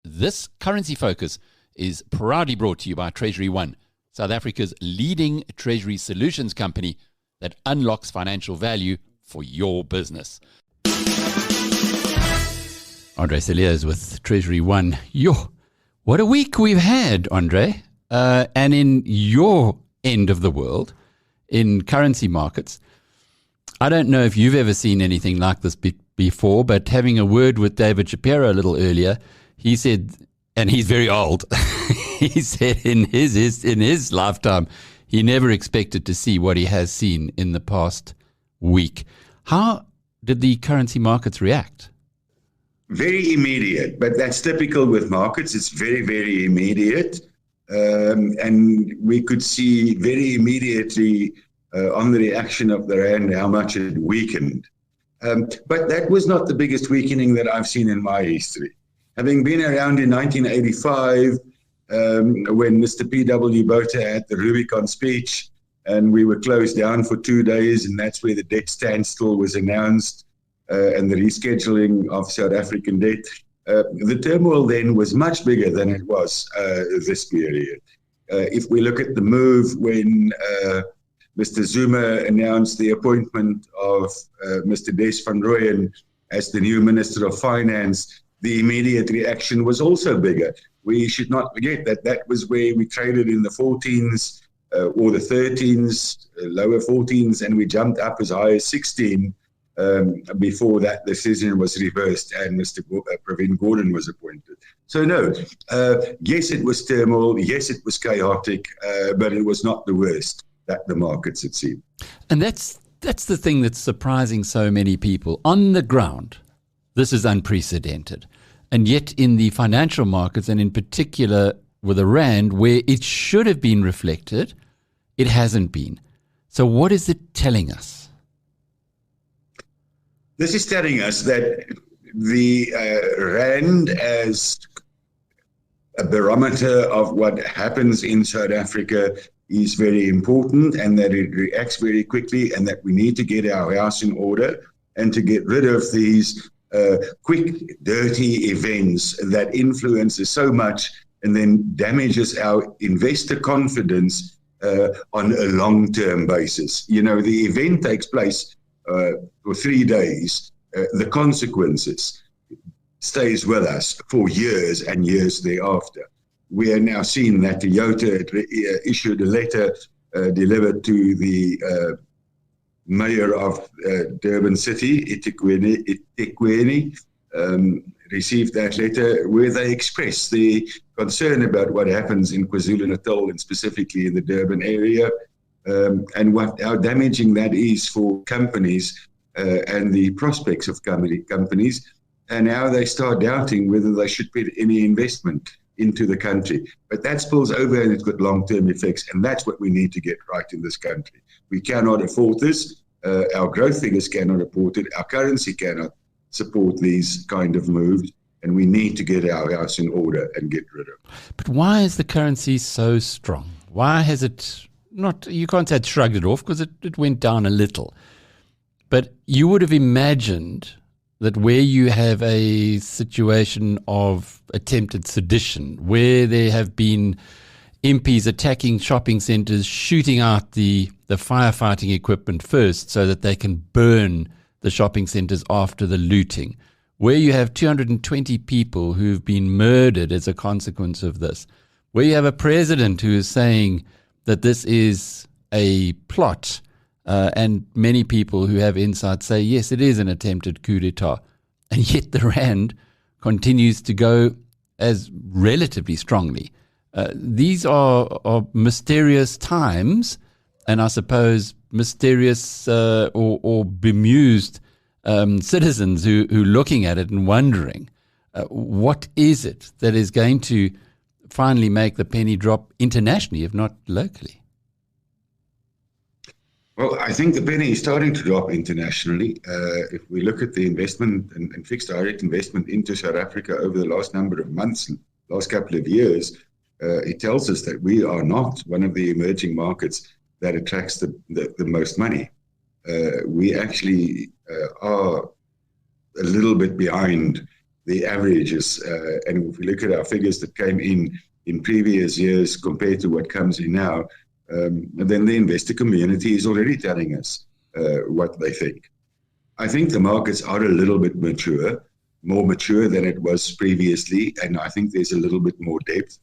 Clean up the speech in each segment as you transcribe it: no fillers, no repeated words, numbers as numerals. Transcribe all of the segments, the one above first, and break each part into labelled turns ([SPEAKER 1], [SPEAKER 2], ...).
[SPEAKER 1] This Currency Focus is proudly brought to you by TreasuryONE, South Africa's leading treasury solutions company that unlocks financial value for your business. Andre Cilliers with TreasuryONE. What a week we've had, Andre. And in your end of the world, in currency markets, I don't know if you've ever seen anything like this before, but having a word with David Shapiro a little earlier, he said, and he's very old, he said in his lifetime, he never expected to see what he has seen in the past week. How did the currency markets react?
[SPEAKER 2] Very immediate, but that's typical with markets. It's very, very immediate. And we could see very immediately on the reaction of the rand how much it weakened. But that was not the biggest weakening that I've seen in my history. Having been around in 1985, when Mr. P.W. Botha had the Rubicon speech, and we were closed down for 2 days, and that's where the debt standstill was announced, and the rescheduling of South African debt. The turmoil then was much bigger than it was this period. If we look at the move when Mr. Zuma announced the appointment of Mr. Des van Rooyen as the new Minister of Finance, the immediate reaction was also bigger. We should not forget that that was where we traded in the 14s or the 13s, lower 14s, and we jumped up as high as 16 before that decision was reversed and Mr. Pravin Gordhan was appointed. So no, yes, it was turmoil, yes, it was chaotic, but it was not the worst that the markets had seen.
[SPEAKER 1] And that's the thing that's surprising so many people. On the ground, this is unprecedented. And yet in the financial markets, and in particular with the rand, where it should have been reflected, it hasn't been. So what is it telling us?
[SPEAKER 2] This is telling us that the rand as a barometer of what happens in South Africa is very important, and that it reacts very quickly, and that we need to get our house in order and to get rid of these quick, dirty events that influences so much and then damages our investor confidence on a long-term basis. You know, the event takes place for 3 days. The consequences stays with us for years and years thereafter. We are now seeing that Toyota issued a letter delivered to the mayor of Durban City, eThekwini, received that letter where they expressed the concern about what happens in KwaZulu-Natal and specifically in the Durban area, and how damaging that is for companies and the prospects of companies, and how they start doubting whether they should put any investment into the country. But that spills over and it's got long-term effects, and that's what we need to get right in this country. We cannot afford this. Our growth figures cannot afford it. Our currency cannot support these kind of moves, and we need to get our house in order and get rid of it.
[SPEAKER 1] But why is the currency so strong? Why has it not, you can't say it shrugged it off, because it went down a little. But you would have imagined that where you have a situation of attempted sedition, where there have been MPs attacking shopping centres, shooting out the firefighting equipment first so that they can burn the shopping centres after the looting, where you have 220 people who've been murdered as a consequence of this, where you have a president who is saying that this is a plot, and many people who have insight say, yes, it is an attempted coup d'etat. And yet the rand continues to go as relatively strongly. These are mysterious times, and I suppose mysterious or bemused citizens who are looking at it and wondering, what is it that is going to finally make the penny drop internationally, if not locally?
[SPEAKER 2] Well, I think the penny is starting to drop internationally. If we look at the investment and fixed direct investment into South Africa over the last number of months, last couple of years, it tells us that we are not one of the emerging markets that attracts the most money. We actually are a little bit behind the averages. And if we look at our figures that came in previous years compared to what comes in now, then the investor community is already telling us what they think. I think the markets are a little bit more mature than it was previously, and I think there's a little bit more depth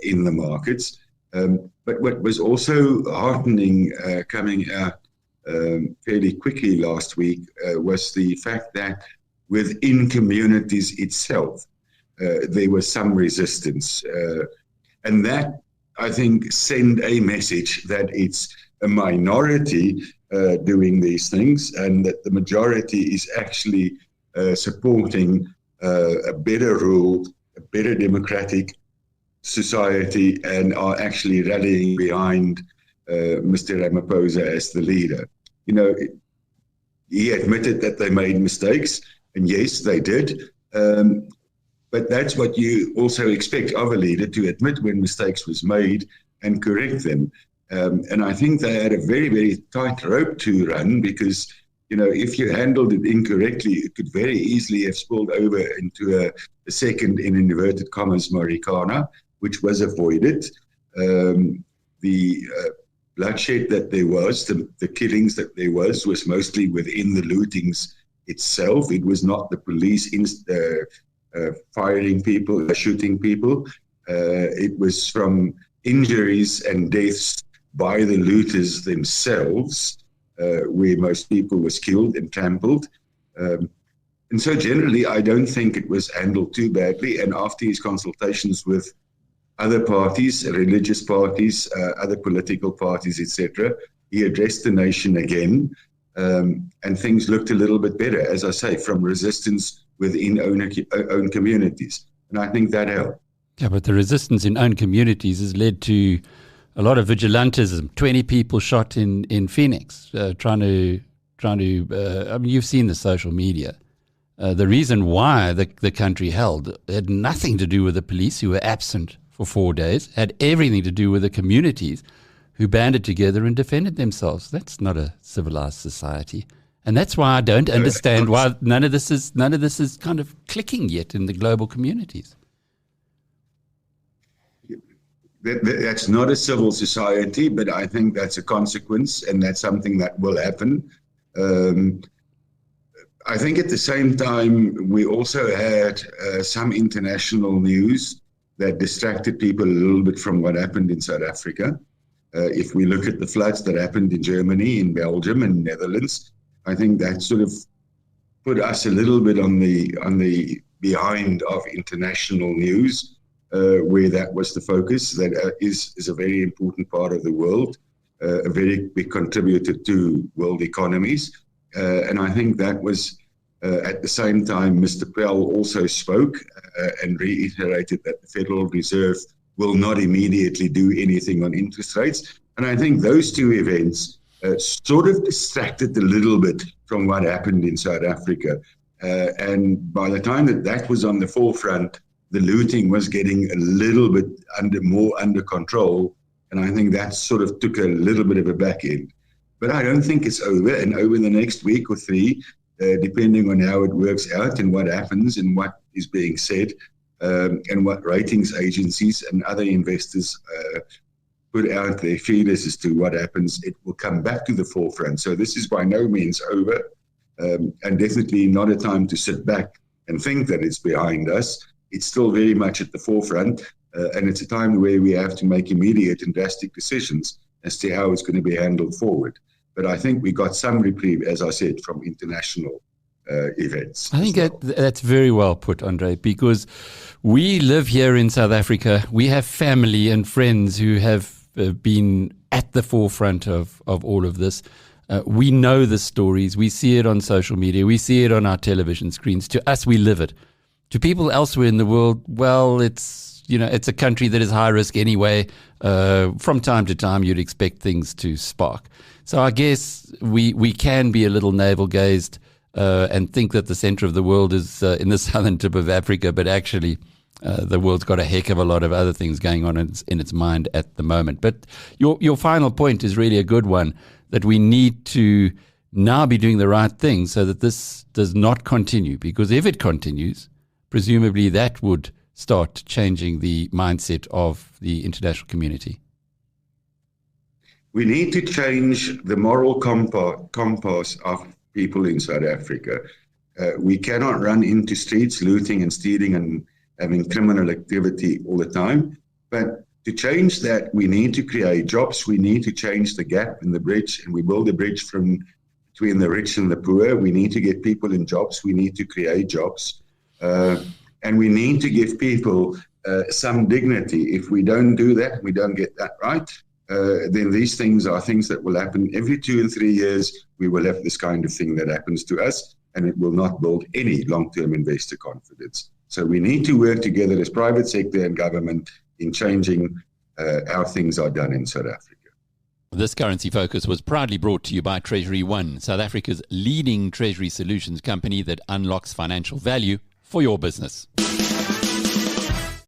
[SPEAKER 2] in the markets. But what was also heartening coming out fairly quickly last week was the fact that within communities itself, there was some resistance. And that, I think, send a message that it's a minority doing these things, and that the majority is actually supporting a better rule, a better democratic society, and are actually rallying behind Mr. Ramaphosa as the leader. You know, he admitted that they made mistakes, and yes, they did. But that's what you also expect of a leader, to admit when mistakes was made and correct them. And I think they had a very, very tight rope to run, because, you know, if you handled it incorrectly, it could very easily have spilled over into a second, in inverted commas, Marikana, which was avoided. The bloodshed that there was, the killings that there was mostly within the lootings itself. It was not the police firing people, shooting people. It was from injuries and deaths by the looters themselves, where most people was killed and trampled. And so generally, I don't think it was handled too badly. And after his consultations with other parties, religious parties, other political parties, etc., he addressed the nation again, and things looked a little bit better, as I say, from resistance within own communities. And I think that helped.
[SPEAKER 1] Yeah, but the resistance in own communities has led to a lot of vigilantism. 20 people shot in Phoenix, trying to. I mean, you've seen the social media. The reason why the country held had nothing to do with the police, who were absent for 4 days, had everything to do with the communities who banded together and defended themselves. That's not a civilized society. And that's why I don't understand why none of this is kind of clicking yet in the global communities.
[SPEAKER 2] That's not a civil society, but I think that's a consequence, and that's something that will happen. I think at the same time, we also had some international news that distracted people a little bit from what happened in South Africa. If we look at the floods that happened in Germany, in Belgium, and Netherlands, I think that sort of put us a little bit on the behind of international news, where that was the focus. That is a very important part of the world, a very big contributor to world economies. And I think that was, at the same time, Mr. Pell also spoke and reiterated that the Federal Reserve will not immediately do anything on interest rates. And I think those two events sort of distracted a little bit from what happened in South Africa. And by the time that was on the forefront, the looting was getting a little bit more under control. And I think that sort of took a little bit of a back end. But I don't think it's over. And over the next week or three, depending on how it works out and what happens and what is being said, and what ratings agencies and other investors put out their feelers as to what happens, it will come back to the forefront. So this is by no means over, and definitely not a time to sit back and think that it's behind us. It's still very much at the forefront, and it's a time where we have to make immediate and drastic decisions as to how it's going to be handled forward. But I think we got some reprieve, as I said, from international events.
[SPEAKER 1] I think that's very well put, Andre, because we live here in South Africa. We have family and friends who have been at the forefront of all of this. We know the stories. We see it on social media. We see it on our television screens. To us, we live it. To people elsewhere in the world, well, it's a country that is high risk anyway. From time to time, you'd expect things to spark. So I guess we can be a little navel-gazed and think that the center of the world is in the southern tip of Africa, but actually the world's got a heck of a lot of other things going on in its mind at the moment. But your final point is really a good one, that we need to now be doing the right thing so that this does not continue, because if it continues, presumably that would start changing the mindset of the international community.
[SPEAKER 2] We need to change the moral compass of people in South Africa. We cannot run into streets looting and stealing and having criminal activity all the time. But to change that, we need to create jobs. We need to change the gap in the bridge, and we build a bridge between the rich and the poor. We need to get people in jobs. We need to create jobs. And we need to give people some dignity. If we don't do that, we don't get that right, then these things are things that will happen every 2 and 3 years. We will have this kind of thing that happens to us, and it will not build any long-term investor confidence. So we need to work together as private sector and government in changing how things are done in South Africa.
[SPEAKER 1] This Currency Focus was proudly brought to you by TreasuryONE, South Africa's leading treasury solutions company that unlocks financial value for your business.